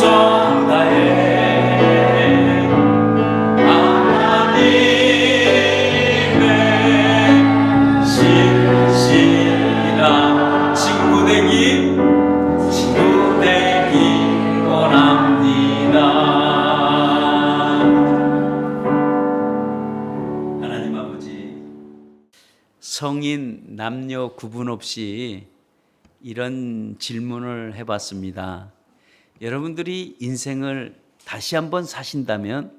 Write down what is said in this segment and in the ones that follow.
충성 다해 하나님의 신실한 친구 되기 원합니다. 하나님 아버지, 성인 남녀 구분 없이 이런 질문을 해봤습니다. 여러분들이 인생을 다시 한번 사신다면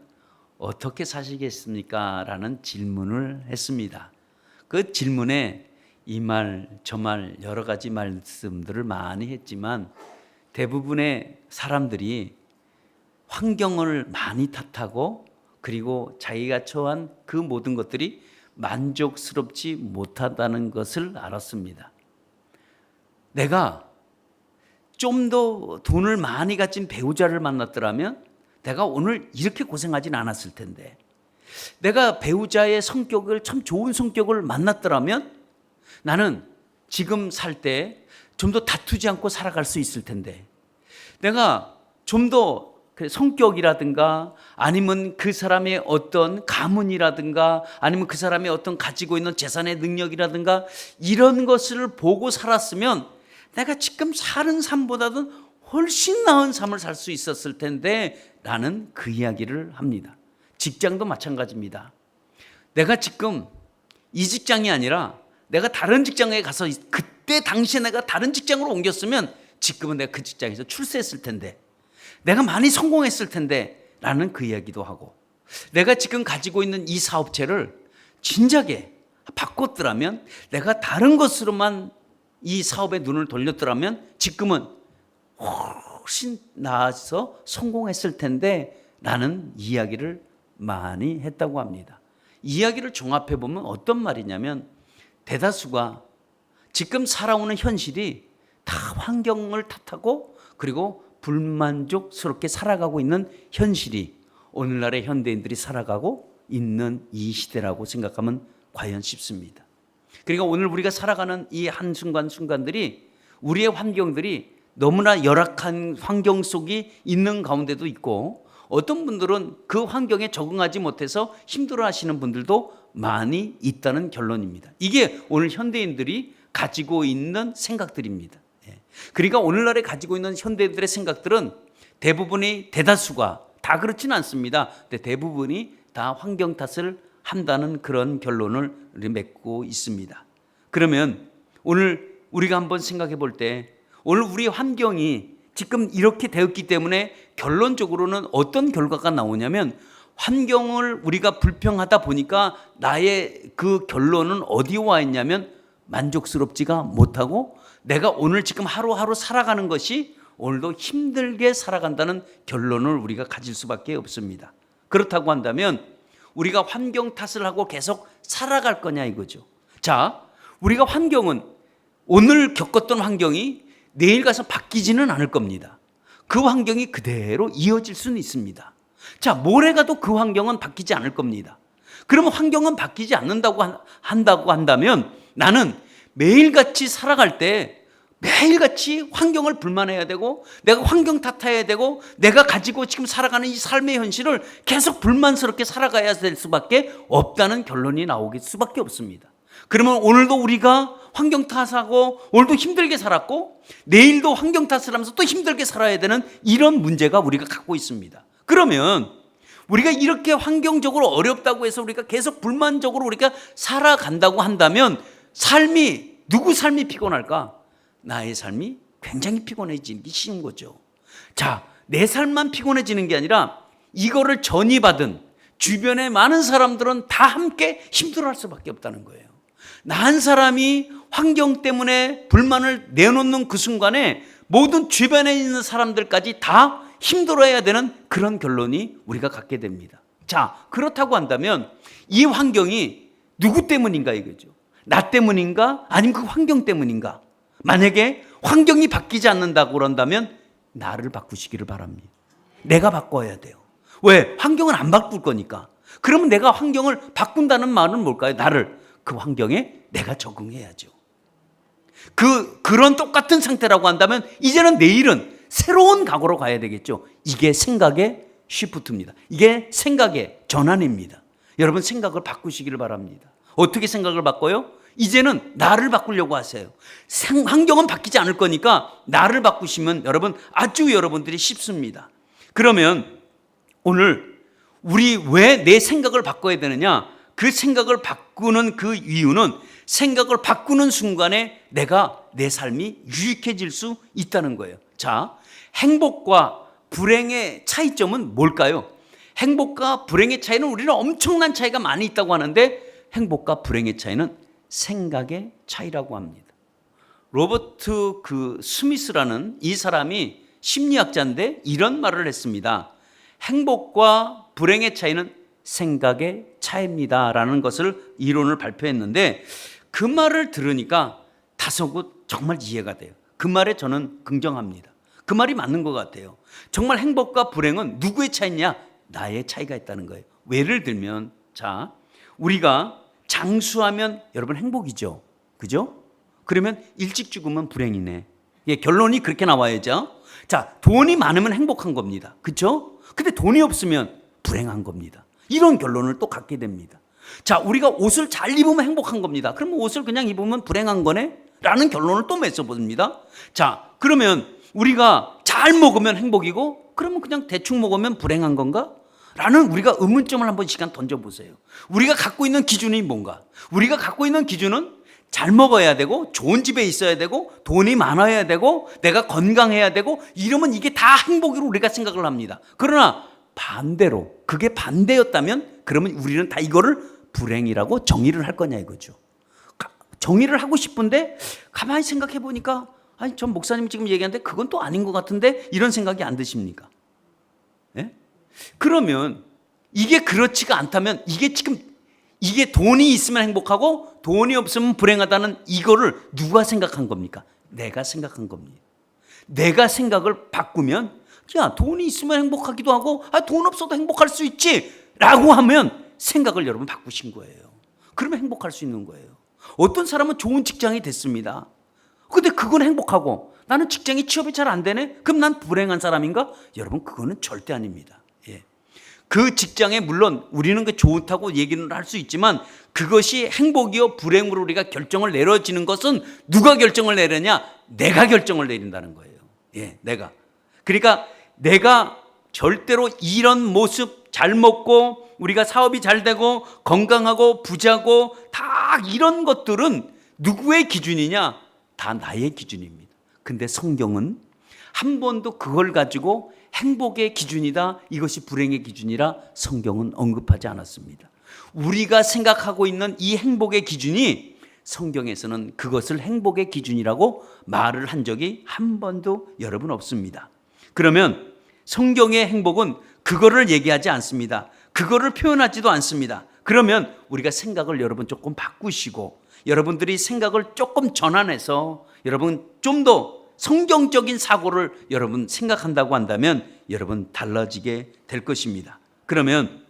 어떻게 사시겠습니까? 라는 질문을 했습니다. 그 질문에 이 말, 저 말 여러 가지 말씀들을 많이 했지만 대부분의 사람들이 환경을 많이 탓하고 그리고 자기가 처한 그 모든 것들이 만족스럽지 못하다는 것을 알았습니다. 내가 좀 더 돈을 많이 가진 배우자를 만났더라면 내가 오늘 이렇게 고생하진 않았을 텐데, 내가 배우자의 성격을 참 좋은 성격을 만났더라면 나는 지금 살 때 좀 더 다투지 않고 살아갈 수 있을 텐데, 내가 좀 더 성격이라든가 아니면 그 사람의 어떤 가문이라든가 아니면 그 사람의 어떤 가지고 있는 재산의 능력이라든가 이런 것을 보고 살았으면 내가 지금 사는 삶보다도 훨씬 나은 삶을 살 수 있었을 텐데 라는 그 이야기를 합니다. 직장도 마찬가지입니다. 내가 지금 이 직장이 아니라 내가 다른 직장에 가서 그때 당시에 내가 다른 직장으로 옮겼으면 지금은 내가 그 직장에서 출세했을 텐데, 내가 많이 성공했을 텐데 라는 그 이야기도 하고, 내가 지금 가지고 있는 이 사업체를 진작에 바꿨더라면, 내가 다른 것으로만 이 사업에 눈을 돌렸더라면 지금은 훨씬 나아서 성공했을 텐데 라는 이야기를 많이 했다고 합니다. 이야기를 종합해 보면 어떤 말이냐면, 대다수가 지금 살아오는 현실이 다 환경을 탓하고 그리고 불만족스럽게 살아가고 있는 현실이 오늘날의 현대인들이 살아가고 있는 이 시대라고 생각하면 과연 쉽습니다. 그러니까 오늘 우리가 살아가는 이 한순간순간들이, 우리의 환경들이 너무나 열악한 환경 속이 있는 가운데도 있고, 어떤 분들은 그 환경에 적응하지 못해서 힘들어하시는 분들도 많이 있다는 결론입니다. 이게 오늘 현대인들이 가지고 있는 생각들입니다. 그러니까 오늘날에 가지고 있는 현대인들의 생각들은 대부분이, 대다수가 다 그렇지는 않습니다. 근데 대부분이 다 환경 탓을 한다는 그런 결론을 맺고 있습니다. 그러면 오늘 우리가 한번 생각해 볼 때, 오늘 우리 환경이 지금 이렇게 되었기 때문에 결론적으로는 어떤 결과가 나오냐면, 환경을 우리가 불평하다 보니까 나의 그 결론은 어디에 와 있냐면 만족스럽지가 못하고 내가 오늘 지금 하루하루 살아가는 것이 오늘도 힘들게 살아간다는 결론을 우리가 가질 수밖에 없습니다. 그렇다고 한다면 우리가 환경 탓을 하고 계속 살아갈 거냐 이거죠. 자, 우리가 환경은 오늘 겪었던 환경이 내일 가서 바뀌지는 않을 겁니다. 그 환경이 그대로 이어질 수는 있습니다. 자, 모레 가도 그 환경은 바뀌지 않을 겁니다. 그러면 환경은 바뀌지 않는다고 한다면 나는 매일같이 살아갈 때 매일같이 환경을 불만해야 되고, 내가 환경 탓해야 되고, 내가 가지고 지금 살아가는 이 삶의 현실을 계속 불만스럽게 살아가야 될 수밖에 없다는 결론이 나오길 수밖에 없습니다. 그러면 오늘도 우리가 환경 탓하고 오늘도 힘들게 살았고 내일도 환경 탓을 하면서 또 힘들게 살아야 되는 이런 문제가 우리가 갖고 있습니다. 그러면 우리가 이렇게 환경적으로 어렵다고 해서 우리가 계속 불만적으로 우리가 살아간다고 한다면 삶이, 누구 삶이 피곤할까? 나의 삶이 굉장히 피곤해지기 쉬운 거죠. 자, 내 삶만 피곤해지는 게 아니라 이거를 전이받은 주변의 많은 사람들은 다 함께 힘들어할 수밖에 없다는 거예요. 나 한 사람이 환경 때문에 불만을 내놓는 그 순간에 모든 주변에 있는 사람들까지 다 힘들어야 되는 그런 결론이 우리가 갖게 됩니다. 자, 그렇다고 한다면 이 환경이 누구 때문인가 이거죠. 나 때문인가? 아니면 그 환경 때문인가? 만약에 환경이 바뀌지 않는다고 그런다면 나를 바꾸시기를 바랍니다. 내가 바꿔야 돼요. 왜? 환경은 안 바꿀 거니까. 그러면 내가 환경을 바꾼다는 말은 뭘까요? 나를, 그 환경에 내가 적응해야죠. 그런 똑같은 상태라고 한다면 이제는 내일은 새로운 각오로 가야 되겠죠. 이게 생각의 시프트입니다. 이게 생각의 전환입니다. 여러분 생각을 바꾸시기를 바랍니다. 어떻게 생각을 바꿔요? 이제는 나를 바꾸려고 하세요. 환경은 바뀌지 않을 거니까 나를 바꾸시면 여러분 아주 여러분들이 쉽습니다. 그러면 오늘 우리 왜 내 생각을 바꿔야 되느냐? 그 생각을 바꾸는 그 이유는 생각을 바꾸는 순간에 내가 내 삶이 유익해질 수 있다는 거예요. 자, 행복과 불행의 차이점은 뭘까요? 행복과 불행의 차이는 우리는 엄청난 차이가 많이 있다고 하는데 행복과 불행의 차이는 생각의 차이라고 합니다. 로버트 스미스라는 이 사람이 심리학자인데 이런 말을 했습니다. 행복과 불행의 차이는 생각의 차이입니다라는 것을 이론을 발표했는데 그 말을 들으니까 다소곳 정말 이해가 돼요. 그 말에 저는 긍정합니다. 그 말이 맞는 것 같아요. 정말 행복과 불행은 누구의 차이냐? 나의 차이가 있다는 거예요. 예를 들면 자, 우리가 장수하면 여러분 행복이죠. 그죠? 그러면 일찍 죽으면 불행이네. 예, 결론이 그렇게 나와야죠. 자, 돈이 많으면 행복한 겁니다. 그렇죠? 근데 돈이 없으면 불행한 겁니다. 이런 결론을 또 갖게 됩니다. 자, 우리가 옷을 잘 입으면 행복한 겁니다. 그러면 옷을 그냥 입으면 불행한 거네? 라는 결론을 또 맺어봅니다. 자, 그러면 우리가 잘 먹으면 행복이고 그러면 그냥 대충 먹으면 불행한 건가? 라는 우리가 의문점을 한번 시간 던져보세요. 우리가 갖고 있는 기준이 뭔가? 우리가 갖고 있는 기준은 잘 먹어야 되고 좋은 집에 있어야 되고 돈이 많아야 되고 내가 건강해야 되고 이러면 이게 다 행복으로 우리가 생각을 합니다. 그러나 반대로 그게 반대였다면 그러면 우리는 다 이거를 불행이라고 정의를 할 거냐 이거죠. 정의를 하고 싶은데 가만히 생각해 보니까 아니 전 목사님 지금 얘기하는데 그건 또 아닌 것 같은데 이런 생각이 안 드십니까? 예? 그러면 이게 그렇지가 않다면 이게 돈이 있으면 행복하고 돈이 없으면 불행하다는 이거를 누가 생각한 겁니까? 내가 생각한 겁니다. 내가 생각을 바꾸면 야 돈이 있으면 행복하기도 하고 돈 없어도 행복할 수 있지 라고 하면 생각을 여러분 바꾸신 거예요. 그러면 행복할 수 있는 거예요. 어떤 사람은 좋은 직장이 됐습니다. 근데 그건 행복하고 나는 직장이 취업이 잘 안 되네? 그럼 난 불행한 사람인가? 여러분 그거는 절대 아닙니다. 예. 그 직장에 물론 우리는 그 좋다고 얘기는 할 수 있지만 그것이 행복이요 불행으로 우리가 결정을 내려지는 것은 누가 결정을 내리냐? 내가 결정을 내린다는 거예요. 예, 내가. 그러니까 내가 절대로 이런 모습 잘 먹고 우리가 사업이 잘 되고 건강하고 부자고 다 이런 것들은 누구의 기준이냐? 다 나의 기준입니다. 근데 성경은 한 번도 그걸 가지고 행복의 기준이다, 이것이 불행의 기준이라 성경은 언급하지 않았습니다. 우리가 생각하고 있는 이 행복의 기준이 성경에서는 그것을 행복의 기준이라고 말을 한 적이 한 번도 여러분 없습니다. 그러면 성경의 행복은 그거를 얘기하지 않습니다. 그거를 표현하지도 않습니다. 그러면 우리가 생각을 여러분 조금 바꾸시고 여러분들이 생각을 조금 전환해서 여러분 좀 더 성경적인 사고를 여러분 생각한다고 한다면 여러분 달라지게 될 것입니다. 그러면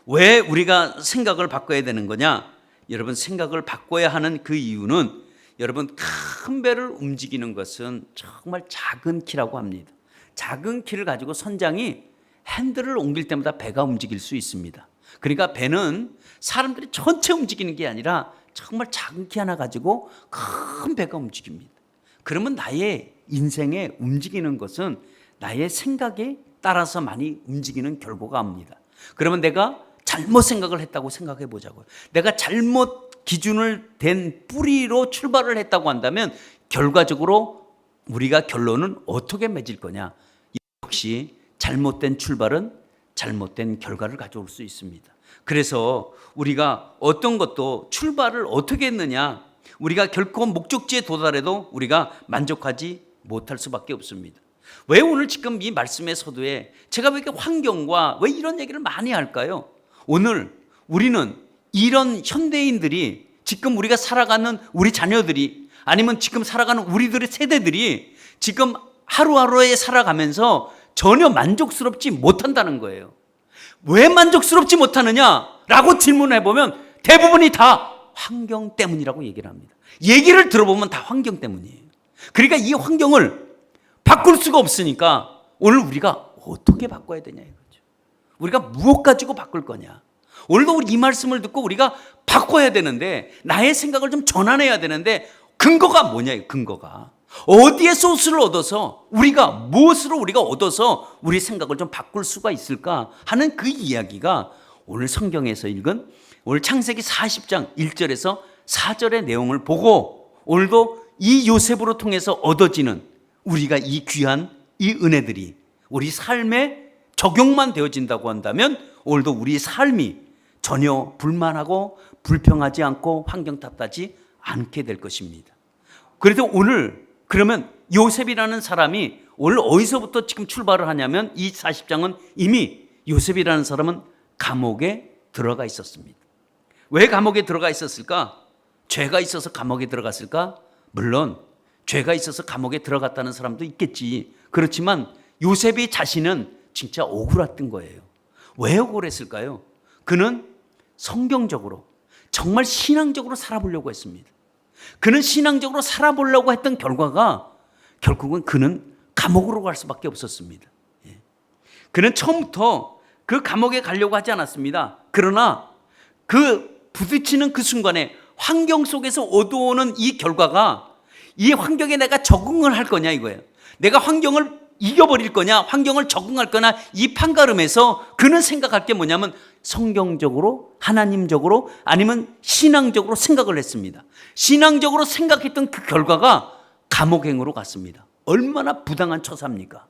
왜 우리가 생각을 바꿔야 되는 거냐? 여러분 생각을 바꿔야 하는 그 이유는 여러분 큰 배를 움직이는 것은 정말 작은 키라고 합니다. 작은 키를 가지고 선장이 핸들을 옮길 때마다 배가 움직일 수 있습니다. 그러니까 배는 사람들이 전체 움직이는 게 아니라 정말 작은 키 하나 가지고 큰 배가 움직입니다. 그러면 나의 인생에 움직이는 것은 나의 생각에 따라서 많이 움직이는 결과가 합니다. 그러면 내가 잘못 생각을 했다고 생각해 보자고요. 내가 잘못 기준을 댄 뿌리로 출발을 했다고 한다면 결과적으로 우리가 결론은 어떻게 맺을 거냐? 역시 잘못된 출발은 잘못된 결과를 가져올 수 있습니다. 그래서 우리가 어떤 것도 출발을 어떻게 했느냐, 우리가 결코 목적지에 도달해도 우리가 만족하지 못할 수밖에 없습니다. 왜 오늘 지금 이 말씀의 서두에 제가 왜 이렇게 환경과 왜 이런 얘기를 많이 할까요? 오늘 우리는 이런 현대인들이 지금 우리가 살아가는 우리 자녀들이 아니면 지금 살아가는 우리들의 세대들이 지금 하루하루에 살아가면서 전혀 만족스럽지 못한다는 거예요. 왜 만족스럽지 못하느냐라고 질문해 보면 대부분이 다 환경 때문이라고 얘기를 합니다. 얘기를 들어보면 다 환경 때문이에요. 그러니까 이 환경을 바꿀 수가 없으니까 오늘 우리가 어떻게 바꿔야 되냐 이거죠. 우리가 무엇 가지고 바꿀 거냐. 오늘도 우리 이 말씀을 듣고 우리가 바꿔야 되는데, 나의 생각을 좀 전환해야 되는데, 근거가 뭐냐, 근거가. 어디에 소스를 얻어서, 우리가 무엇으로 우리가 얻어서 우리 생각을 좀 바꿀 수가 있을까 하는 그 이야기가 오늘 성경에서 읽은 오늘 창세기 40장 1절에서 4절의 내용을 보고, 오늘도 이 요셉으로 통해서 얻어지는 우리가 이 귀한 이 은혜들이 우리 삶에 적용만 되어진다고 한다면 오늘도 우리 삶이 전혀 불만하고 불평하지 않고 환경 탓하지 않게 될 것입니다. 그래도 오늘 그러면 요셉이라는 사람이 오늘 어디서부터 지금 출발을 하냐면, 이 40장은 이미 요셉이라는 사람은 감옥에 들어가 있었습니다. 왜 감옥에 들어가 있었을까? 죄가 있어서 감옥에 들어갔을까? 물론 죄가 있어서 감옥에 들어갔다는 사람도 있겠지. 그렇지만 요셉이 자신은 진짜 억울했던 거예요. 왜 억울했을까요? 그는 성경적으로, 정말 신앙적으로 살아보려고 했습니다. 그는 신앙적으로 살아보려고 했던 결과가 결국은 그는 감옥으로 갈 수밖에 없었습니다. 그는 처음부터 그 감옥에 가려고 하지 않았습니다. 그러나 그 부딪히는 그 순간에 환경 속에서 얻어오는 이 결과가, 이 환경에 내가 적응을 할 거냐 이거예요. 내가 환경을 이겨버릴 거냐, 환경을 적응할 거냐, 이 판가름에서 그는 생각할 게 뭐냐면 성경적으로, 하나님적으로, 아니면 신앙적으로 생각을 했습니다. 신앙적으로 생각했던 그 결과가 감옥행으로 갔습니다. 얼마나 부당한 처사입니까?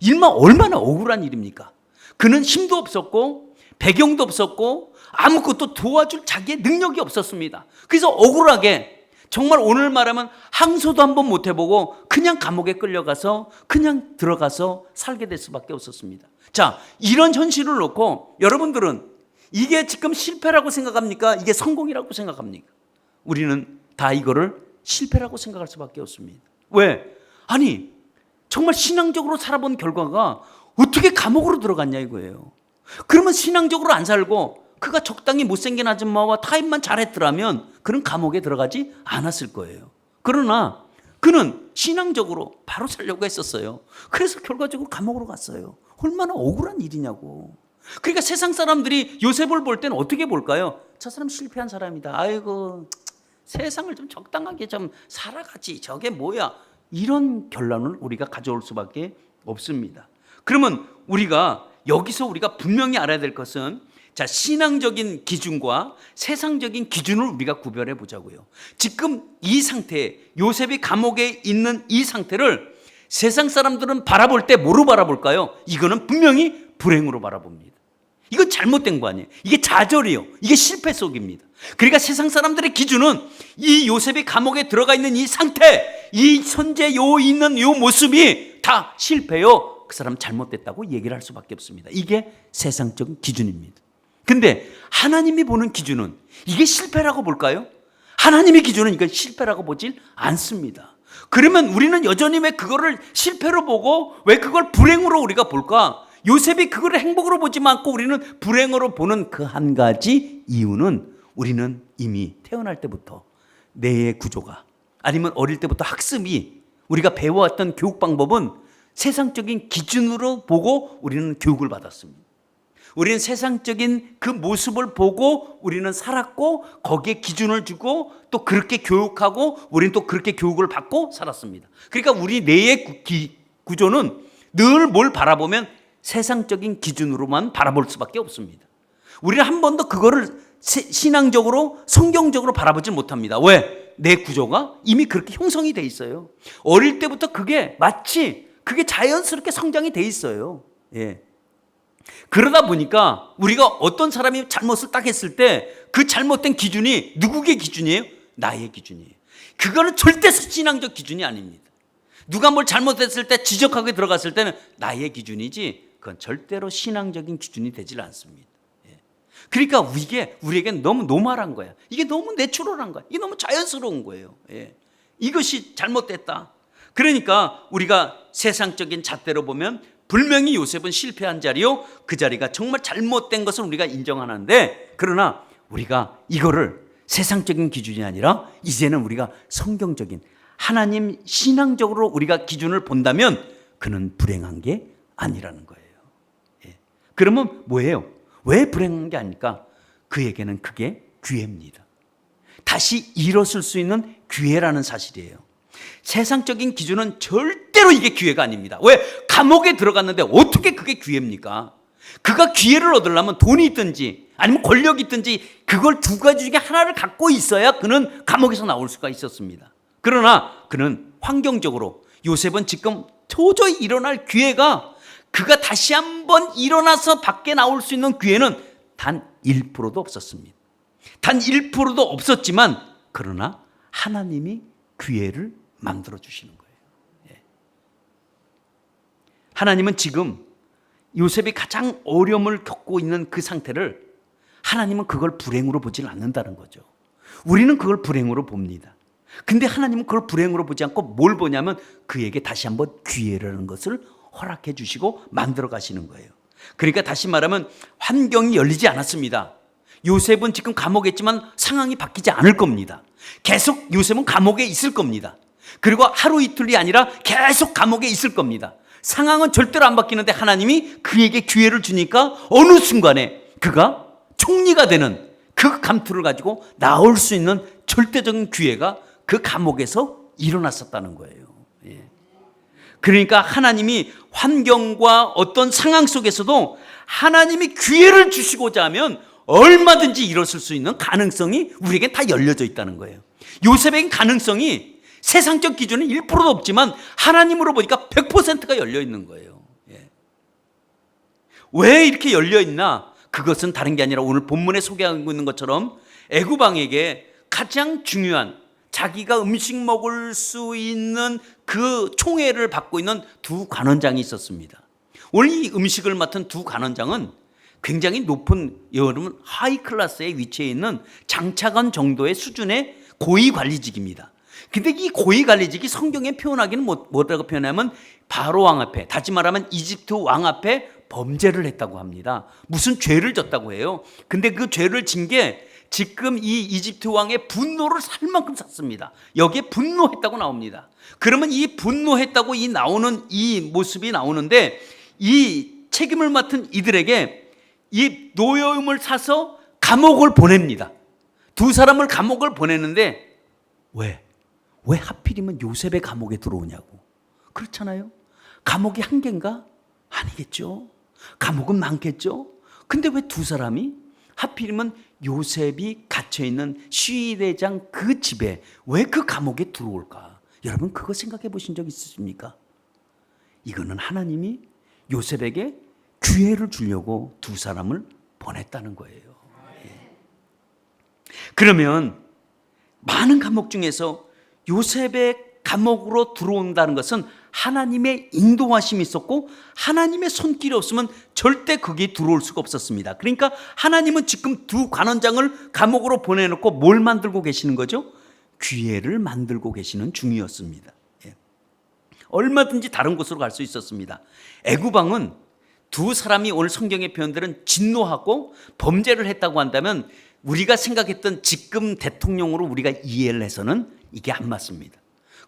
일만 얼마나 억울한 일입니까? 그는 힘도 없었고 배경도 없었고 아무것도 도와줄 자기의 능력이 없었습니다. 그래서 억울하게, 정말 오늘 말하면 항소도 한번 못 해보고 그냥 감옥에 끌려가서 그냥 들어가서 살게 될 수밖에 없었습니다. 자, 이런 현실을 놓고 여러분들은 이게 지금 실패라고 생각합니까? 이게 성공이라고 생각합니까? 우리는 다 이거를 실패라고 생각할 수밖에 없습니다. 왜? 아니, 정말 신앙적으로 살아본 결과가 어떻게 감옥으로 들어갔냐 이거예요. 그러면 신앙적으로 안 살고 그가 적당히 못생긴 아줌마와 타협만 잘했더라면 그는 감옥에 들어가지 않았을 거예요. 그러나 그는 신앙적으로 바로 살려고 했었어요. 그래서 결과적으로 감옥으로 갔어요. 얼마나 억울한 일이냐고. 그러니까 세상 사람들이 요셉을 볼 때는 어떻게 볼까요? 저 사람 실패한 사람이다. 아이고, 세상을 좀 적당하게 좀 살아가지. 저게 뭐야? 이런 결론을 우리가 가져올 수밖에 없습니다. 그러면 우리가 여기서 우리가 분명히 알아야 될 것은, 자, 신앙적인 기준과 세상적인 기준을 우리가 구별해 보자고요. 지금 이 상태, 요셉이 감옥에 있는 이 상태를 세상 사람들은 바라볼 때 뭐로 바라볼까요? 이거는 분명히 불행으로 바라봅니다. 이건 잘못된 거 아니에요. 이게 좌절이요. 이게 실패 속입니다. 그러니까 세상 사람들의 기준은 이 요셉이 감옥에 들어가 있는 이 상태, 이 현재 있는 요 모습이 다 실패요. 그 사람 잘못됐다고 얘기를 할 수밖에 없습니다. 이게 세상적인 기준입니다. 근데 하나님이 보는 기준은 이게 실패라고 볼까요? 하나님의 기준은 이걸 실패라고 보질 않습니다. 그러면 우리는 여전히 왜 그거를 실패로 보고 왜 그걸 불행으로 우리가 볼까? 요셉이 그걸 행복으로 보지 않고 우리는 불행으로 보는 그 한 가지 이유는, 우리는 이미 태어날 때부터 뇌의 구조가, 아니면 어릴 때부터 학습이, 우리가 배워왔던 교육 방법은 세상적인 기준으로 보고 우리는 교육을 받았습니다. 우리는 세상적인 그 모습을 보고 우리는 살았고, 거기에 기준을 주고 또 그렇게 교육하고 우리는 또 그렇게 교육을 받고 살았습니다. 그러니까 우리 뇌의 구조는 늘 뭘 바라보면 세상적인 기준으로만 바라볼 수밖에 없습니다. 우리는 한 번도 그거를 신앙적으로, 성경적으로 바라보지 못합니다. 왜? 내 구조가 이미 그렇게 형성이 돼 있어요. 어릴 때부터 그게 마치 그게 자연스럽게 성장이 돼 있어요. 예. 그러다 보니까 우리가 어떤 사람이 잘못을 딱 했을 때 그 잘못된 기준이 누구의 기준이에요? 나의 기준이에요. 그거는 절대 신앙적 기준이 아닙니다. 누가 뭘 잘못했을 때 지적하게 들어갔을 때는 나의 기준이지, 그건 절대로 신앙적인 기준이 되질 않습니다. 그러니까 이게 우리에겐 너무 노멀한 거야. 이게 너무 내추럴한 거야. 이게 너무 자연스러운 거예요. 이것이 잘못됐다. 그러니까 우리가 세상적인 잣대로 보면 분명히 요셉은 실패한 자리요, 그 자리가 정말 잘못된 것을 우리가 인정하는데, 그러나 우리가 이거를 세상적인 기준이 아니라 이제는 우리가 성경적인 하나님 신앙적으로 우리가 기준을 본다면 그는 불행한 게 아니라는 거예요. 예. 그러면 뭐예요? 왜 불행한 게 아닐까? 그에게는 그게 기회입니다. 다시 일어설 수 있는 기회라는 사실이에요. 세상적인 기준은 절대로 이게 기회가 아닙니다. 왜? 감옥에 들어갔는데 어떻게 그게 기회입니까? 그가 기회를 얻으려면 돈이 있든지 아니면 권력이 있든지 그걸 두 가지 중에 하나를 갖고 있어야 그는 감옥에서 나올 수가 있었습니다. 그러나 그는 환경적으로 요셉은 지금 도저히 일어날 기회가, 그가 다시 한번 일어나서 밖에 나올 수 있는 기회는 단 1%도 없었습니다. 단 1%도 없었지만 그러나 하나님이 기회를 만들어 주시는 거예요. 예. 하나님은 지금 요셉이 가장 어려움을 겪고 있는 그 상태를 하나님은 그걸 불행으로 보질 않는다는 거죠. 우리는 그걸 불행으로 봅니다. 근데 하나님은 그걸 불행으로 보지 않고 뭘 보냐면 그에게 다시 한번 기회라는 것을 허락해 주시고 만들어 가시는 거예요. 그러니까 다시 말하면 환경이 열리지 않았습니다. 요셉은 지금 감옥에 있지만 상황이 바뀌지 않을 겁니다. 계속 요셉은 감옥에 있을 겁니다. 그리고 하루 이틀이 아니라 계속 감옥에 있을 겁니다. 상황은 절대로 안 바뀌는데 하나님이 그에게 기회를 주니까 어느 순간에 그가 총리가 되는 그 감투를 가지고 나올 수 있는 절대적인 기회가 그 감옥에서 일어났었다는 거예요. 예. 그러니까 하나님이 환경과 어떤 상황 속에서도 하나님이 기회를 주시고자 하면 얼마든지 일어설 수 있는 가능성이 우리에게 다 열려져 있다는 거예요. 요셉에겐 가능성이 세상적 기준은 1%도 없지만 하나님으로 보니까 100%가 열려 있는 거예요. 예. 왜 이렇게 열려 있나? 그것은 다른 게 아니라 오늘 본문에 소개하고 있는 것처럼 애굽 왕에게 가장 중요한 자기가 음식 먹을 수 있는 그 총애를 받고 있는 두 관원장이 있었습니다. 오늘 이 음식을 맡은 두 관원장은 굉장히 높은, 여러분 하이 클래스에 위치해 있는 장차관 정도의 수준의 고위 관리직입니다. 근데 이 고위 관리직이 성경에 표현하기는 뭐라고 표현하면 바로 왕 앞에, 다시 말하면 이집트 왕 앞에 범죄를 했다고 합니다. 무슨 죄를 졌다고 해요. 근데 그 죄를 진 게 지금 이 이집트 왕의 분노를 살 만큼 샀습니다. 여기에 분노했다고 나옵니다. 그러면 이 분노했다고 이 나오는 이 모습이 나오는데 이 책임을 맡은 이들에게 이 노여움을 사서 감옥을 보냅니다. 두 사람을 감옥을 보내는데 왜 하필이면 요셉의 감옥에 들어오냐고. 그렇잖아요. 감옥이 한 개인가? 아니겠죠. 감옥은 많겠죠. 근데 왜 두 사람이 하필이면 요셉이 갇혀있는 시위대장 그 집에 왜 그 감옥에 들어올까? 여러분 그거 생각해 보신 적 있으십니까? 이거는 하나님이 요셉에게 기회를 주려고 두 사람을 보냈다는 거예요. 예. 그러면 많은 감옥 중에서 요셉의 감옥으로 들어온다는 것은 하나님의 인도하심이 있었고 하나님의 손길이 없으면 절대 거기에 들어올 수가 없었습니다. 그러니까 하나님은 지금 두 관원장을 감옥으로 보내놓고 뭘 만들고 계시는 거죠? 기회를 만들고 계시는 중이었습니다. 예. 얼마든지 다른 곳으로 갈 수 있었습니다. 애굽 왕은 두 사람이 오늘 성경의 표현들은 진노하고 범죄를 했다고 한다면 우리가 생각했던 지금 대통령으로 우리가 이해를 해서는 이게 안 맞습니다.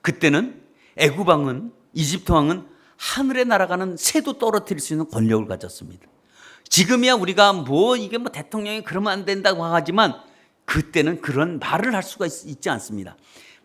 그때는 애굽 왕은, 이집트 왕은 하늘에 날아가는 새도 떨어뜨릴 수 있는 권력을 가졌습니다. 지금이야 우리가 이게 대통령이 그러면 안 된다고 하지만 그때는 그런 말을 할 수가 있지 않습니다.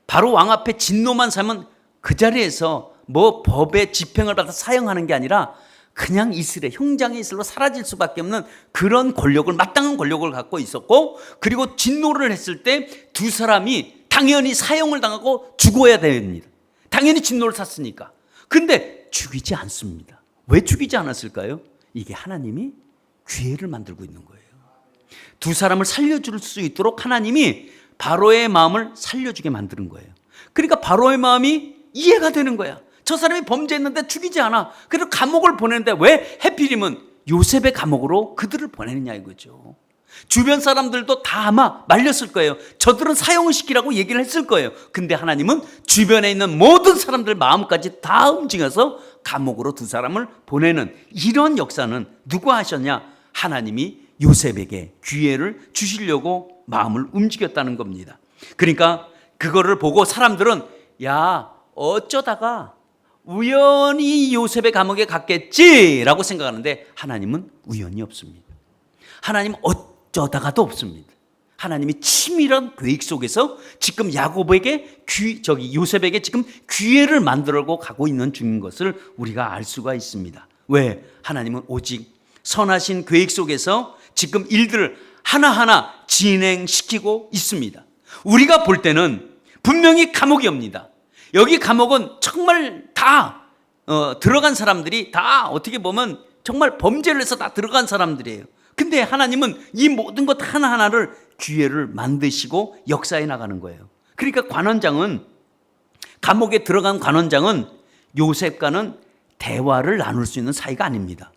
바로 왕 앞에 진노만 사면 그 자리에서 법의 집행을 받아 사형하는 게 아니라 그냥 이슬에, 형장의 이슬로 사라질 수밖에 없는 그런 권력을, 마땅한 권력을 갖고 있었고, 그리고 진노를 했을 때 두 사람이 당연히 사형을 당하고 죽어야 됩니다. 당연히 진노를 샀으니까. 근데 죽이지 않습니다. 왜 죽이지 않았을까요? 이게 하나님이 기회를 만들고 있는 거예요. 두 사람을 살려줄 수 있도록 하나님이 바로의 마음을 살려주게 만드는 거예요. 그러니까 바로의 마음이 이해가 되는 거야. 저 사람이 범죄했는데 죽이지 않아. 그래서 감옥을 보내는데 왜 해필이면 요셉의 감옥으로 그들을 보내느냐 이거죠. 주변 사람들도 다 아마 말렸을 거예요. 저들은 사형을 시키라고 얘기를 했을 거예요. 근데 하나님은 주변에 있는 모든 사람들 마음까지 다 움직여서 감옥으로 두 사람을 보내는 이런 역사는 누가 하셨냐? 하나님이 요셉에게 기회를 주시려고 마음을 움직였다는 겁니다. 그러니까 그거를 보고 사람들은 야 어쩌다가 우연히 요셉의 감옥에 갔겠지라고 생각하는데 하나님은 우연이 없습니다. 하나님은 어쩌다가도 없습니다. 하나님이 치밀한 계획 속에서 지금 야곱에게 요셉에게 지금 기회를 만들고 가고 있는 중인 것을 우리가 알 수가 있습니다. 왜? 하나님은 오직 선하신 계획 속에서 지금 일들을 하나하나 진행시키고 있습니다. 우리가 볼 때는 분명히 감옥이옵니다. 여기 감옥은 정말 다 들어간 사람들이 다 어떻게 보면 정말 범죄를 해서 다 들어간 사람들이에요. 근데 하나님은 이 모든 것 하나하나를 기회를 만드시고 역사해 나가는 거예요. 그러니까 감옥에 들어간 관원장은 요셉과는 대화를 나눌 수 있는 사이가 아닙니다.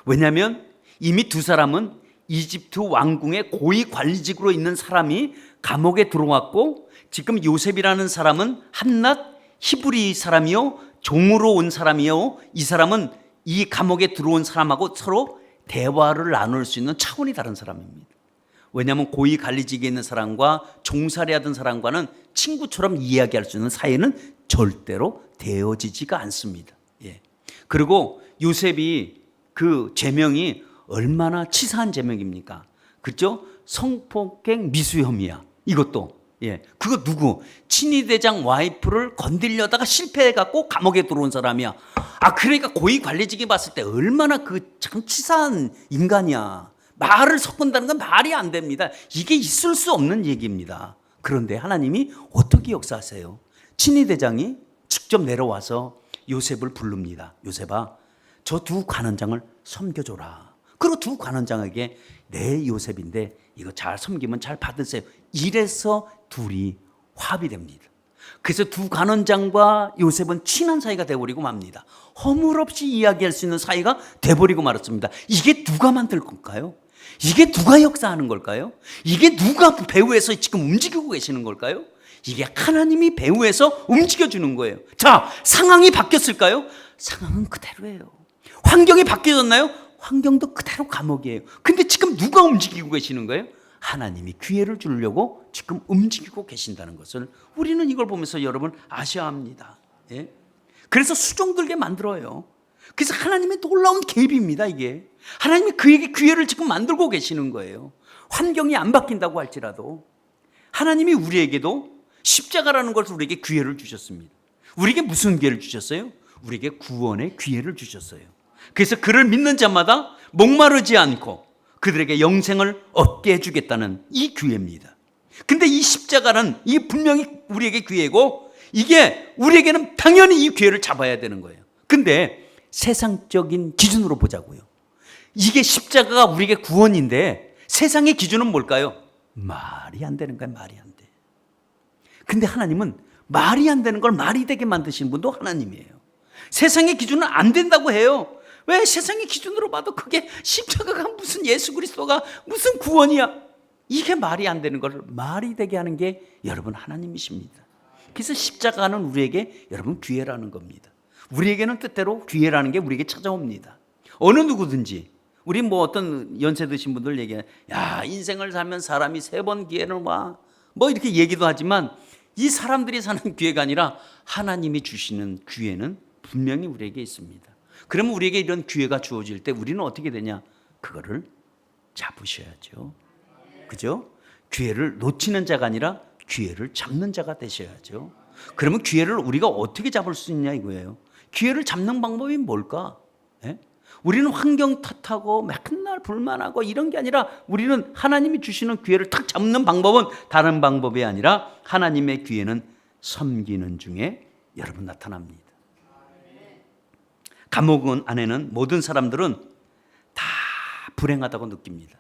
왜냐하면 이미 두 사람은 이집트 왕궁의 고위 관리직으로 있는 사람이 감옥에 들어왔고, 지금 요셉이라는 사람은 한낱 히브리 사람이요, 종으로 온 사람이요, 이 사람은 이 감옥에 들어온 사람하고 서로 대화를 나눌 수 있는 차원이 다른 사람입니다. 왜냐하면 고위 관리직에 있는 사람과 종살이하던 사람과는 친구처럼 이야기할 수 있는 사이는 절대로 되어지지가 않습니다. 예. 그리고 요셉이 그 제명이 얼마나 치사한 제명입니까? 그죠? 성폭행 미수 혐의야. 이것도. 예. 그거 누구? 친위대장 와이프를 건들려다가 실패해갖고 감옥에 들어온 사람이야. 그러니까 고위 관리직이 봤을 때 얼마나 그 참 치사한 인간이야. 말을 섞은다는 건 말이 안 됩니다. 이게 있을 수 없는 얘기입니다. 그런데 하나님이 어떻게 역사하세요? 친위대장이 직접 내려와서 요셉을 부릅니다. 요셉아, 저 두 관원장을 섬겨줘라. 그리고 두 관원장에게 내 요셉인데 이거 잘 섬기면 잘 받으세요. 이래서 둘이 합의됩니다. 그래서 두 관원장과 요셉은 친한 사이가 되어버리고 맙니다. 허물없이 이야기할 수 있는 사이가 되어버리고 말았습니다. 이게 누가 만들 건가요? 이게 누가 역사하는 걸까요? 이게 누가 배후에서 지금 움직이고 계시는 걸까요? 이게 하나님이 배후에서 움직여주는 거예요. 자, 상황이 바뀌었을까요? 상황은 그대로예요. 환경이 바뀌어졌나요? 환경도 그대로 감옥이에요. 근데 지금 누가 움직이고 계시는 거예요? 하나님이 기회를 주려고 지금 움직이고 계신다는 것을 우리는 이걸 보면서 여러분 아셔야 합니다. 예? 그래서 수종들게 만들어요. 그래서 하나님의 놀라운 개입입니다. 이게 하나님이 그에게 기회를 지금 만들고 계시는 거예요. 환경이 안 바뀐다고 할지라도 하나님이 우리에게도 십자가라는 것을 우리에게 기회를 주셨습니다. 우리에게 무슨 기회를 주셨어요? 우리에게 구원의 기회를 주셨어요. 그래서 그를 믿는 자마다 목마르지 않고 그들에게 영생을 얻게 해주겠다는 이 기회입니다. 근데 이 십자가는 이 분명히 우리에게 기회고, 이게 우리에게는 당연히 이 기회를 잡아야 되는 거예요. 근데 세상적인 기준으로 보자고요. 이게 십자가가 우리에게 구원인데 세상의 기준은 뭘까요? 말이 안 되는 거예요. 말이 안 돼. 근데 하나님은 말이 안 되는 걸 말이 되게 만드신 분도 하나님이에요. 세상의 기준은 안 된다고 해요. 왜? 세상의 기준으로 봐도 그게 십자가가 무슨 예수 그리스도가 무슨 구원이야. 이게 말이 안 되는 걸 말이 되게 하는 게 여러분 하나님이십니다. 그래서 십자가는 우리에게 여러분 기회라는 겁니다. 우리에게는 뜻대로 기회라는 게 우리에게 찾아옵니다. 어느 누구든지 우리 뭐 어떤 연세 드신 분들 얘기해, 야, 인생을 살면 사람이 3번 기회를 와, 뭐 이렇게 얘기도 하지만 이 사람들이 사는 기회가 아니라 하나님이 주시는 기회는 분명히 우리에게 있습니다. 그러면 우리에게 이런 기회가 주어질 때 우리는 어떻게 되냐? 그거를 잡으셔야죠. 그죠? 기회를 놓치는 자가 아니라 기회를 잡는 자가 되셔야죠. 그러면 기회를 우리가 어떻게 잡을 수 있냐 이거예요. 기회를 잡는 방법이 뭘까? 예? 우리는 환경 탓하고 맨날 불만하고 이런 게 아니라 우리는 하나님이 주시는 기회를 탁 잡는 방법은 다른 방법이 아니라 하나님의 기회는 섬기는 중에 여러분 나타납니다. 감옥 안에는 모든 사람들은 다 불행하다고 느낍니다.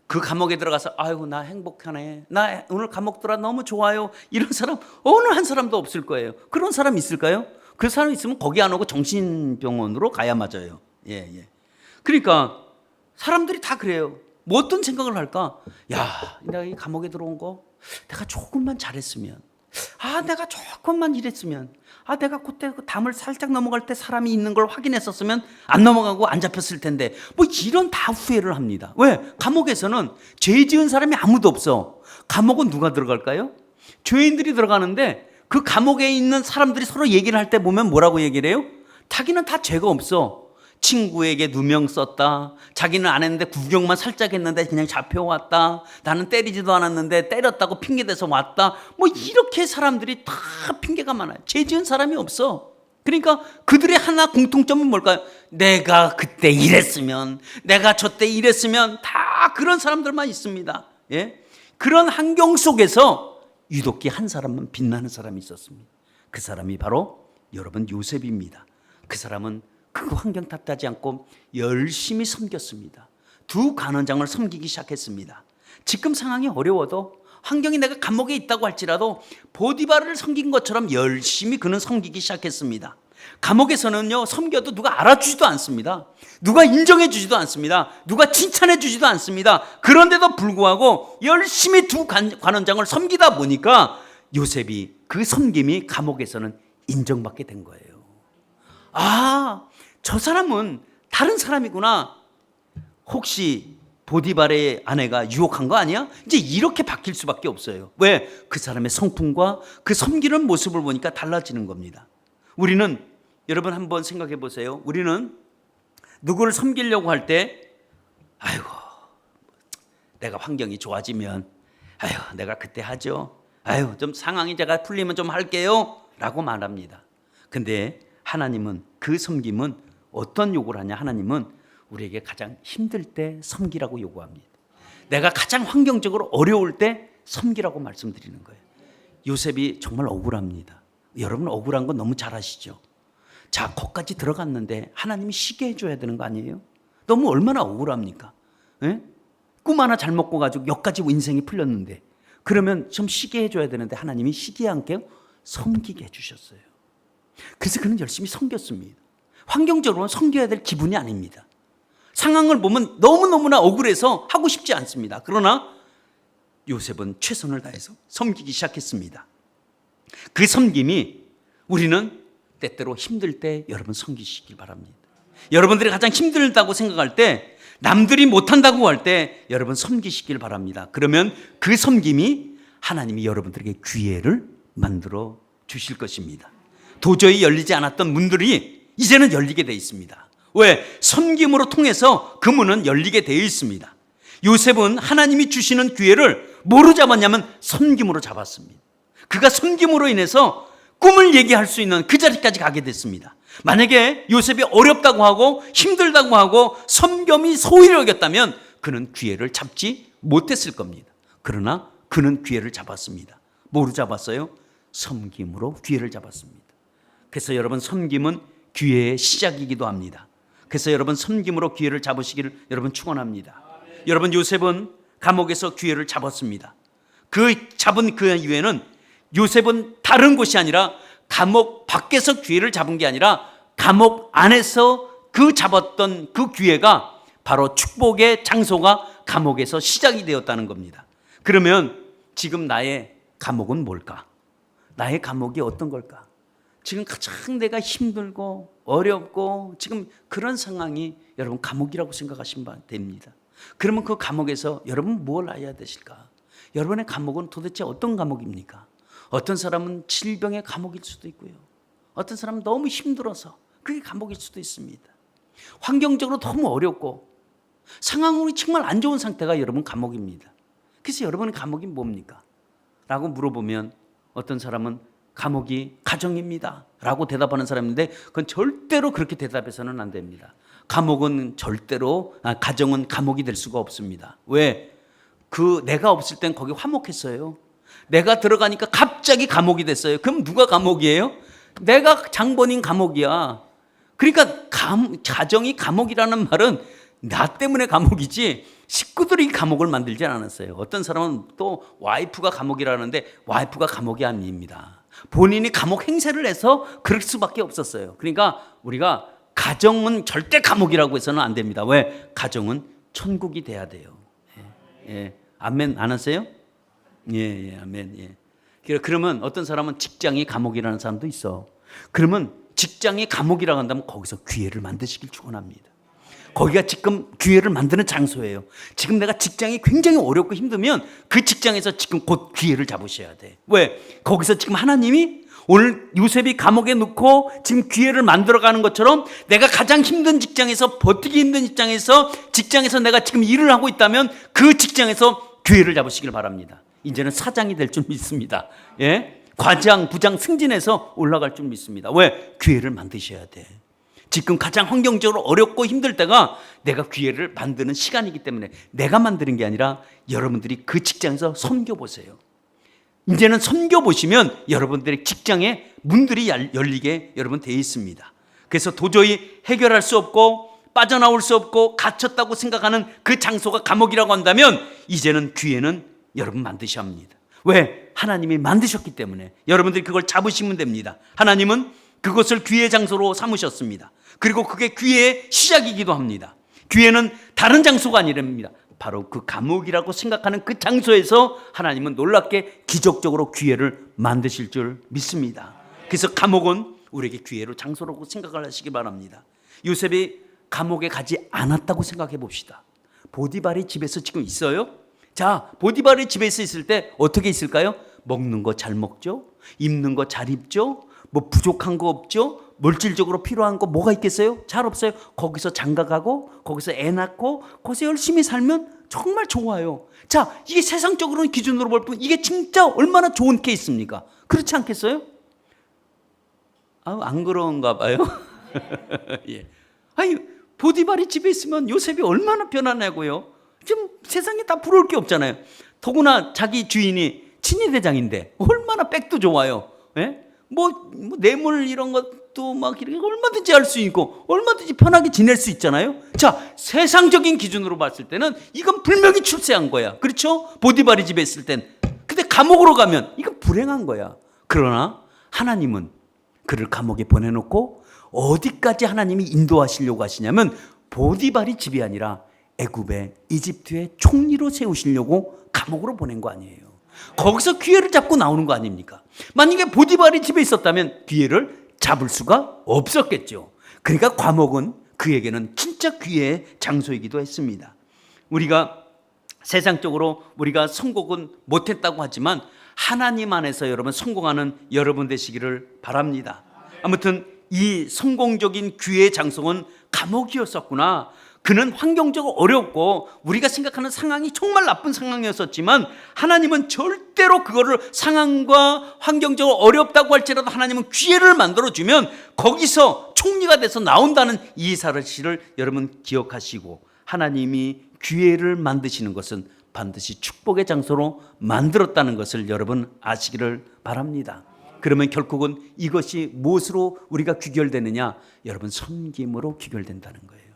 그 감옥에 들어가서 아이고 나 행복하네, 나 오늘 감옥 들어 너무 좋아요, 이런 사람 어느 한 사람도 없을 거예요. 그런 사람 있을까요? 그 사람 있으면 거기 안 오고 정신병원으로 가야 맞아요. 예. 그러니까 사람들이 다 그래요. 뭐 어떤 생각을 할까? 야, 내가 이 감옥에 들어온 거 내가 조금만 잘했으면, 내가 조금만 이랬으면, 내가 그때 그 담을 살짝 넘어갈 때 사람이 있는 걸 확인했었으면 안 넘어가고 안 잡혔을 텐데, 뭐 이런 다 후회를 합니다. 왜? 감옥에서는 죄 지은 사람이 아무도 없어. 감옥은 누가 들어갈까요? 죄인들이 들어가는데 그 감옥에 있는 사람들이 서로 얘기를 할 때 보면 뭐라고 얘기를 해요? 자기는 다 죄가 없어. 친구에게 누명 썼다. 자기는 안 했는데 구경만 살짝 했는데 그냥 잡혀왔다. 나는 때리지도 않았는데 때렸다고 핑계대서 왔다. 뭐 이렇게 사람들이 다 핑계가 많아요. 죄 지은 사람이 없어. 그러니까 그들의 하나 공통점은 뭘까요? 내가 그때 이랬으면, 내가 저때 이랬으면, 다 그런 사람들만 있습니다. 예? 그런 환경 속에서 유독히 한 사람만 빛나는 사람이 있었습니다. 그 사람이 바로 여러분 요셉입니다. 그 사람은 그 환경 탓하지 않고 열심히 섬겼습니다. 두 간원장을 섬기기 시작했습니다. 지금 상황이 어려워도, 환경이 내가 감옥에 있다고 할지라도 보디바르를 섬긴 것처럼 열심히 그는 섬기기 시작했습니다. 감옥에서는요, 섬겨도 누가 알아주지도 않습니다. 누가 인정해 주지도 않습니다. 누가 칭찬해 주지도 않습니다. 그런데도 불구하고 열심히 두 관원장을 섬기다 보니까 요셉이, 그 섬김이 감옥에서는 인정받게 된 거예요. 아, 저 사람은 다른 사람이구나. 혹시 보디발의 아내가 유혹한 거 아니야? 이제 이렇게 바뀔 수밖에 없어요. 왜? 그 사람의 성품과 그 섬기는 모습을 보니까 달라지는 겁니다. 우리는, 여러분 한번 생각해 보세요. 우리는 누구를 섬기려고 할 때, 아이고, 내가 환경이 좋아지면, 아이고, 내가 그때 하죠. 아이고, 좀 상황이 제가 풀리면 좀 할게요. 라고 말합니다. 근데 하나님은, 그 섬김은 어떤 요구를 하냐? 하나님은 우리에게 가장 힘들 때 섬기라고 요구합니다. 내가 가장 환경적으로 어려울 때 섬기라고 말씀드리는 거예요. 요셉이 정말 억울합니다. 여러분 억울한 건 너무 잘 아시죠? 자, 거기까지 들어갔는데 하나님이 쉬게 해줘야 되는 거 아니에요? 너무 얼마나 억울합니까? 예? 꿈 하나 잘 먹고 가지고 여기까지 인생이 풀렸는데, 그러면 좀 쉬게 해줘야 되는데 하나님이 쉬지 않게 섬기게 해주셨어요. 그래서 그는 열심히 섬겼습니다. 환경적으로는 섬겨야 될 기분이 아닙니다. 상황을 보면 너무너무나 억울해서 하고 싶지 않습니다. 그러나 요셉은 최선을 다해서 섬기기 시작했습니다. 그 섬김이, 우리는 때때로 힘들 때 여러분 섬기시길 바랍니다. 여러분들이 가장 힘들다고 생각할 때, 남들이 못한다고 할 때 여러분 섬기시길 바랍니다. 그러면 그 섬김이 하나님이 여러분들에게 기회를 만들어 주실 것입니다. 도저히 열리지 않았던 문들이 이제는 열리게 돼 있습니다. 왜? 섬김으로 통해서 그 문은 열리게 되어 있습니다. 요셉은 하나님이 주시는 기회를 뭐로 잡았냐면 섬김으로 잡았습니다. 그가 섬김으로 인해서 꿈을 얘기할 수 있는 그 자리까지 가게 됐습니다. 만약에 요셉이 어렵다고 하고 힘들다고 하고 섬김이 소홀히 여겼다면 그는 기회를 잡지 못했을 겁니다. 그러나 그는 기회를 잡았습니다. 뭐로 잡았어요? 섬김으로 기회를 잡았습니다. 그래서 여러분, 섬김은 기회의 시작이기도 합니다. 그래서 여러분, 섬김으로 기회를 잡으시기를 여러분 축원합니다. 여러분, 요셉은 감옥에서 기회를 잡았습니다. 그 잡은 그 이후에는 요셉은 다른 곳이 아니라 감옥 밖에서 기회를 잡은 게 아니라 감옥 안에서 그 잡았던 그 기회가 바로 축복의 장소가 감옥에서 시작이 되었다는 겁니다. 그러면 지금 나의 감옥은 뭘까? 나의 감옥이 어떤 걸까? 지금 가장 내가 힘들고 어렵고 지금 그런 상황이 여러분 감옥이라고 생각하시면 됩니다. 그러면 그 감옥에서 여러분 뭘 해야 되실까? 여러분의 감옥은 도대체 어떤 감옥입니까? 어떤 사람은 질병의 감옥일 수도 있고요. 어떤 사람은 너무 힘들어서 그게 감옥일 수도 있습니다. 환경적으로 너무 어렵고 상황이 정말 안 좋은 상태가 여러분 감옥입니다. 그래서 여러분의 감옥이 뭡니까? 라고 물어보면 어떤 사람은 감옥이 가정입니다 라고 대답하는 사람인데, 그건 절대로 그렇게 대답해서는 안 됩니다. 감옥은 절대로, 가정은 감옥이 될 수가 없습니다. 왜? 내가 없을 땐 거기 화목했어요. 내가 들어가니까 갑자기 감옥이 됐어요. 그럼 누가 감옥이에요? 내가 장본인 감옥이야. 그러니까 가정이 감옥이라는 말은 나 때문에 감옥이지 식구들이 감옥을 만들지 않았어요. 어떤 사람은 또 와이프가 감옥이라는데 와이프가 감옥이 아닙니다. 본인이 감옥 행세를 해서 그럴 수밖에 없었어요. 그러니까 우리가 가정은 절대 감옥이라고 해서는 안 됩니다. 왜? 가정은 천국이 돼야 돼요. 예. 아멘 안 하세요? 예, 아멘. 예. 그러면 어떤 사람은 직장이 감옥이라는 사람도 있어. 그러면 직장이 감옥이라고 한다면 거기서 기회를 만드시길 축원합니다. 거기가 지금 기회를 만드는 장소예요. 지금 내가 직장이 굉장히 어렵고 힘들면 그 직장에서 지금 곧 기회를 잡으셔야 돼. 왜? 거기서 지금 하나님이 오늘 요셉이 감옥에 넣고 지금 기회를 만들어가는 것처럼 내가 가장 힘든 직장에서, 버티기 힘든 직장에서 내가 지금 일을 하고 있다면 그 직장에서 기회를 잡으시길 바랍니다. 이제는 사장이 될 줄 믿습니다. 예? 과장, 부장 승진해서 올라갈 줄 믿습니다. 왜? 기회를 만드셔야 돼. 지금 가장 환경적으로 어렵고 힘들 때가 내가 기회를 만드는 시간이기 때문에 내가 만드는 게 아니라 여러분들이 그 직장에서 섬겨보세요. 이제는 섬겨보시면 여러분들의 직장에 문들이 열리게 여러분 되어 있습니다. 그래서 도저히 해결할 수 없고 빠져나올 수 없고 갇혔다고 생각하는 그 장소가 감옥이라고 한다면 이제는 기회는 여러분 만드셔야 합니다. 왜? 하나님이 만드셨기 때문에 여러분들이 그걸 잡으시면 됩니다. 하나님은 그것을 기회의 장소로 삼으셨습니다. 그리고 그게 기회의 시작이기도 합니다. 기회는 다른 장소가 아니랍니다. 바로 그 감옥이라고 생각하는 그 장소에서 하나님은 놀랍게 기적적으로 기회를 만드실 줄 믿습니다. 그래서 감옥은 우리에게 기회로 장소라고 생각을 하시기 바랍니다. 요셉이 감옥에 가지 않았다고 생각해 봅시다. 보디발이 집에서 지금 있어요? 자, 보디발이 집에서 있을 때 어떻게 있을까요? 먹는 거 잘 먹죠? 입는 거 잘 입죠? 뭐 부족한 거 없죠? 물질적으로 필요한 거 뭐가 있겠어요? 잘 없어요. 거기서 장가가고 거기서 애 낳고 거기서 열심히 살면 정말 좋아요. 자, 이게 세상적으로는 기준으로 볼 뿐 이게 진짜 얼마나 좋은 케이스입니까? 그렇지 않겠어요? 안 그런가 봐요. 예. 아니, 보디발이 집에 있으면 요셉이 얼마나 편안하고요. 지금 세상에 다 부러울 게 없잖아요. 더구나 자기 주인이 친위대장인데 얼마나 백도 좋아요. 예? 뭐 뇌물 이런 것도 막 이렇게 얼마든지 할 수 있고 얼마든지 편하게 지낼 수 있잖아요. 자, 세상적인 기준으로 봤을 때는 이건 분명히 출세한 거야. 그렇죠? 보디발이 집에 있을 땐. 근데 감옥으로 가면 이건 불행한 거야. 그러나 하나님은 그를 감옥에 보내놓고 어디까지 하나님이 인도하시려고 하시냐면 보디발이 집이 아니라 애굽의 이집트의 총리로 세우시려고 감옥으로 보낸 거 아니에요. 거기서 기회를 잡고 나오는 거 아닙니까? 만약에 보디발이 집에 있었다면 기회를 잡을 수가 없었겠죠. 그러니까 감옥은 그에게는 진짜 기회의 장소이기도 했습니다. 우리가 세상적으로 우리가 성공은 못했다고 하지만 하나님 안에서 여러분 성공하는 여러분 되시기를 바랍니다. 아무튼 이 성공적인 기회의 장소는 감옥이었었구나. 그는 환경적으로 어렵고 우리가 생각하는 상황이 정말 나쁜 상황이었었지만 하나님은 절대로 그거를 상황과 환경적으로 어렵다고 할지라도 하나님은 기회를 만들어주면 거기서 총리가 돼서 나온다는 이 사실을 여러분 기억하시고 하나님이 기회를 만드시는 것은 반드시 축복의 장소로 만들었다는 것을 여러분 아시기를 바랍니다. 그러면 결국은 이것이 무엇으로 우리가 귀결되느냐? 여러분 섬김으로 귀결된다는 거예요.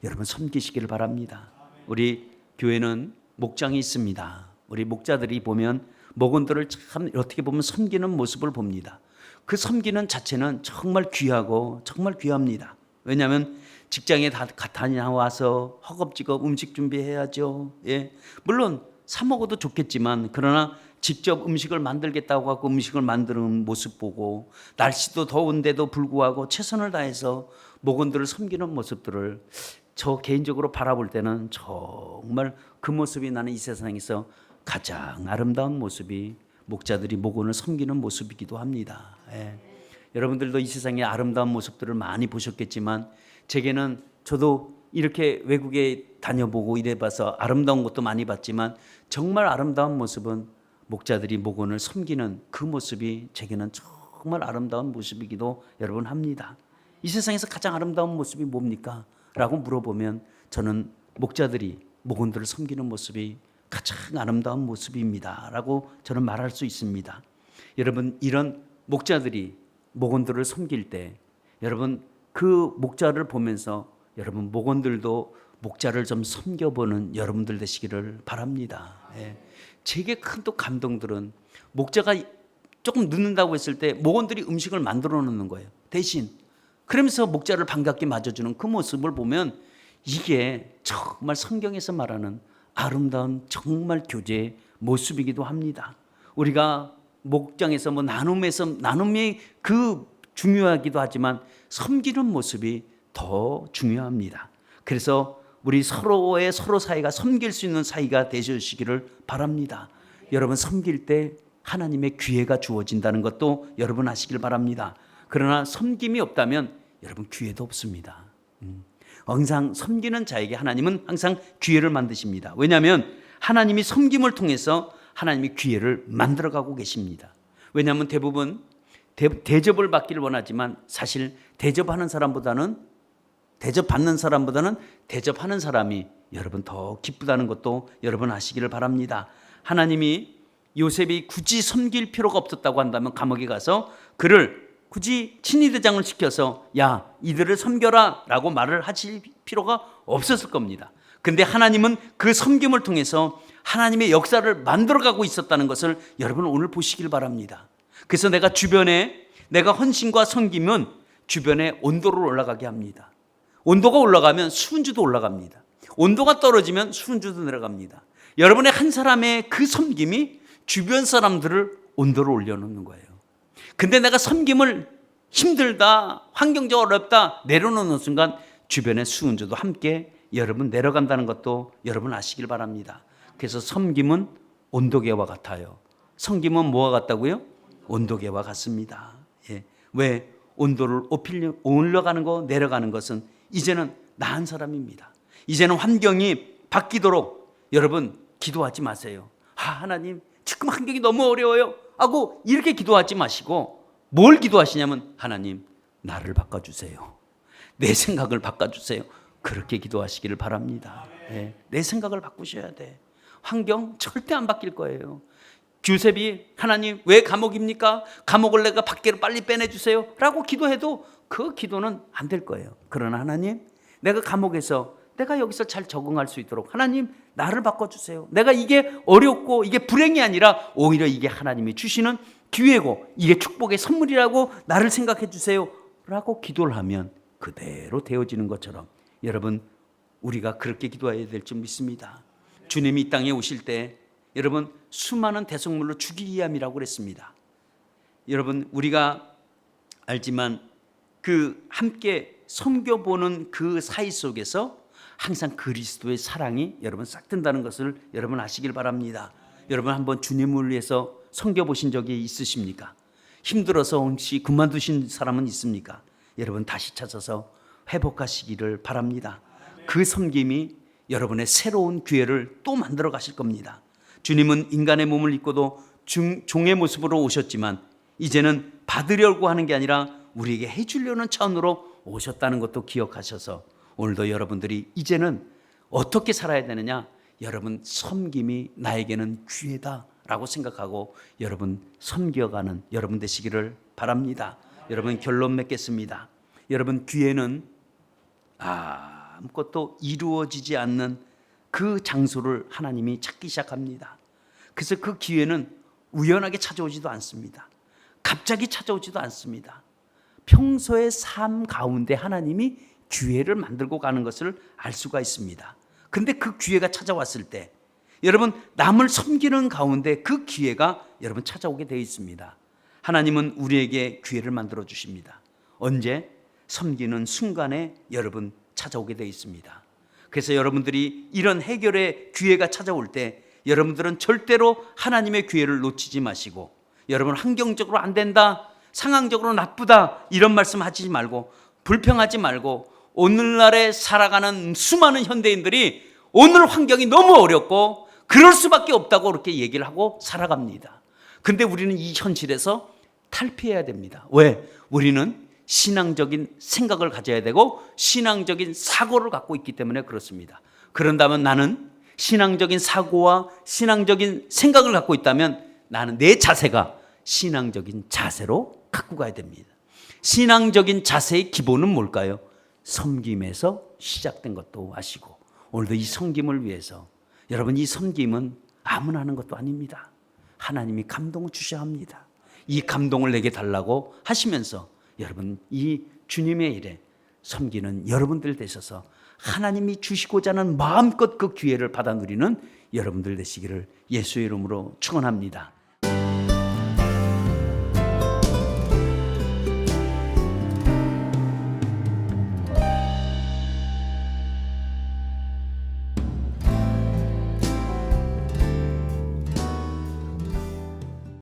여러분 섬기시기를 바랍니다. 우리 교회는 목장이 있습니다. 우리 목자들이 보면 목원들을 참 어떻게 보면 섬기는 모습을 봅니다. 그 섬기는 자체는 정말 귀하고 정말 귀합니다. 왜냐하면 직장에 다 다녀와서 허겁지겁 음식 준비해야죠. 예. 물론 사 먹어도 좋겠지만 그러나 직접 음식을 만들겠다고 하고 음식을 만드는 모습 보고 날씨도 더운데도 불구하고 최선을 다해서 목원들을 섬기는 모습들을 저 개인적으로 바라볼 때는 정말 그 모습이 나는 이 세상에서 가장 아름다운 모습이 목자들이 목원을 섬기는 모습이기도 합니다. 예. 여러분들도 이 세상의 아름다운 모습들을 많이 보셨겠지만 제게는 저도 이렇게 외국에 다녀보고 이래봐서 아름다운 것도 많이 봤지만 정말 아름다운 모습은 목자들이 목원을 섬기는 그 모습이 제게는 정말 아름다운 모습이기도 여러분 합니다. 이 세상에서 가장 아름다운 모습이 뭡니까? 라고 물어보면 저는 목자들이 목원들을 섬기는 모습이 가장 아름다운 모습입니다 라고 저는 말할 수 있습니다. 여러분 이런 목자들이 목원들을 섬길 때 여러분 그 목자를 보면서 여러분 목원들도 목자를 좀 섬겨보는 여러분들 되시기를 바랍니다. 예. 제게 큰 또 감동들은 목자가 조금 늦는다고 했을 때 목원들이 음식을 만들어 놓는 거예요. 대신 그러면서 목자를 반갑게 맞아주는 그 모습을 보면 이게 정말 성경에서 말하는 아름다운 정말 교제의 모습이기도 합니다. 우리가 목장에서 뭐 나눔이 그 중요하기도 하지만 섬기는 모습이 더 중요합니다. 그래서 우리 서로 사이가 섬길 수 있는 사이가 되시기를 바랍니다. 여러분 섬길 때 하나님의 기회가 주어진다는 것도 여러분 아시길 바랍니다. 그러나 섬김이 없다면 여러분 기회도 없습니다. 항상 섬기는 자에게 하나님은 항상 기회를 만드십니다. 왜냐하면 하나님이 섬김을 통해서 하나님이 기회를 만들어가고 계십니다. 왜냐하면 대부분 대접을 받기를 원하지만 사실 대접받는 사람보다는 대접하는 사람이 여러분 더 기쁘다는 것도 여러분 아시기를 바랍니다. 하나님이 요셉이 굳이 섬길 필요가 없었다고 한다면 감옥에 가서 그를 굳이 친위대장을 시켜서 야 이들을 섬겨라 라고 말을 하실 필요가 없었을 겁니다. 근데 하나님은 그 섬김을 통해서 하나님의 역사를 만들어가고 있었다는 것을 여러분 오늘 보시길 바랍니다. 그래서 내가 헌신과 섬김은 주변에 온도를 올라가게 합니다. 온도가 올라가면 수은주도 올라갑니다. 온도가 떨어지면 수은주도 내려갑니다. 여러분의 한 사람의 그 섬김이 주변 사람들을 온도를 올려놓는 거예요. 근데 내가 섬김을 힘들다, 환경적으로 어렵다 내려놓는 순간 주변의 수은주도 함께 여러분 내려간다는 것도 여러분 아시길 바랍니다. 그래서 섬김은 온도계와 같아요. 섬김은 뭐와 같다고요? 온도계와 같습니다. 예. 왜? 온도를 올라가는 거 내려가는 것은 이제는 나은 사람입니다. 이제는 환경이 바뀌도록 여러분 기도하지 마세요. 하나님 지금 환경이 너무 어려워요 하고 이렇게 기도하지 마시고 뭘 기도하시냐면 하나님 나를 바꿔주세요. 내 생각을 바꿔주세요. 그렇게 기도하시기를 바랍니다. 네, 내 생각을 바꾸셔야 돼. 환경 절대 안 바뀔 거예요. 요셉이 하나님 왜 감옥입니까? 감옥을 내가 밖으로 빨리 빼내주세요 라고 기도해도 그 기도는 안 될 거예요. 그러나 하나님 내가 감옥에서 내가 여기서 잘 적응할 수 있도록 하나님 나를 바꿔주세요. 내가 이게 어렵고 이게 불행이 아니라 오히려 이게 하나님이 주시는 기회고 이게 축복의 선물이라고 나를 생각해 주세요 라고 기도를 하면 그대로 되어지는 것처럼 여러분 우리가 그렇게 기도해야 될 줄 믿습니다. 주님이 이 땅에 오실 때 여러분 수많은 대속물로 죽이기 위함이라고 그랬습니다. 여러분 우리가 알지만 그 함께 섬겨보는 그 사이 속에서 항상 그리스도의 사랑이 여러분 싹 든다는 것을 여러분 아시길 바랍니다. 여러분 한번 주님을 위해서 섬겨보신 적이 있으십니까? 힘들어서 혹시 그만두신 사람은 있습니까? 여러분 다시 찾아서 회복하시기를 바랍니다. 그 섬김이 여러분의 새로운 기회를 또 만들어 가실 겁니다. 주님은 인간의 몸을 입고도 종의 모습으로 오셨지만 이제는 받으려고 하는 게 아니라 우리에게 해주려는 차원으로 오셨다는 것도 기억하셔서 오늘도 여러분들이 이제는 어떻게 살아야 되느냐? 여러분 섬김이 나에게는 기회다라고 생각하고 여러분 섬겨가는 여러분 되시기를 바랍니다. 여러분 결론 맺겠습니다. 여러분 기회는 아무것도 이루어지지 않는 그 장소를 하나님이 찾기 시작합니다. 그래서 그 기회는 우연하게 찾아오지도 않습니다. 갑자기 찾아오지도 않습니다. 평소의 삶 가운데 하나님이 기회를 만들고 가는 것을 알 수가 있습니다. 근데 그 기회가 찾아왔을 때 여러분 남을 섬기는 가운데 그 기회가 여러분 찾아오게 되어 있습니다. 하나님은 우리에게 기회를 만들어 주십니다. 언제? 섬기는 순간에 여러분 찾아오게 되어 있습니다. 그래서 여러분들이 이런 해결의 기회가 찾아올 때 여러분들은 절대로 하나님의 기회를 놓치지 마시고 여러분 환경적으로 안 된다, 상황적으로 나쁘다 이런 말씀 하지 말고 불평하지 말고 오늘날에 살아가는 수많은 현대인들이 오늘 환경이 너무 어렵고 그럴 수밖에 없다고 그렇게 얘기를 하고 살아갑니다. 근데 우리는 이 현실에서 탈피해야 됩니다. 왜? 우리는 신앙적인 생각을 가져야 되고 신앙적인 사고를 갖고 있기 때문에 그렇습니다. 그런다면 나는 신앙적인 사고와 신앙적인 생각을 갖고 있다면 나는 내 자세가 신앙적인 자세로 갖고 가야 됩니다. 신앙적인 자세의 기본은 뭘까요? 섬김에서 시작된 것도 아시고 오늘도 이 섬김을 위해서 여러분 이 섬김은 아무나 하는 것도 아닙니다. 하나님이 감동을 주셔야 합니다. 이 감동을 내게 달라고 하시면서 여러분 이 주님의 일에 섬기는 여러분들 되셔서 하나님이 주시고자 하는 마음껏 그 기회를 받아 누리는 여러분들 되시기를 예수의 이름으로 축원합니다.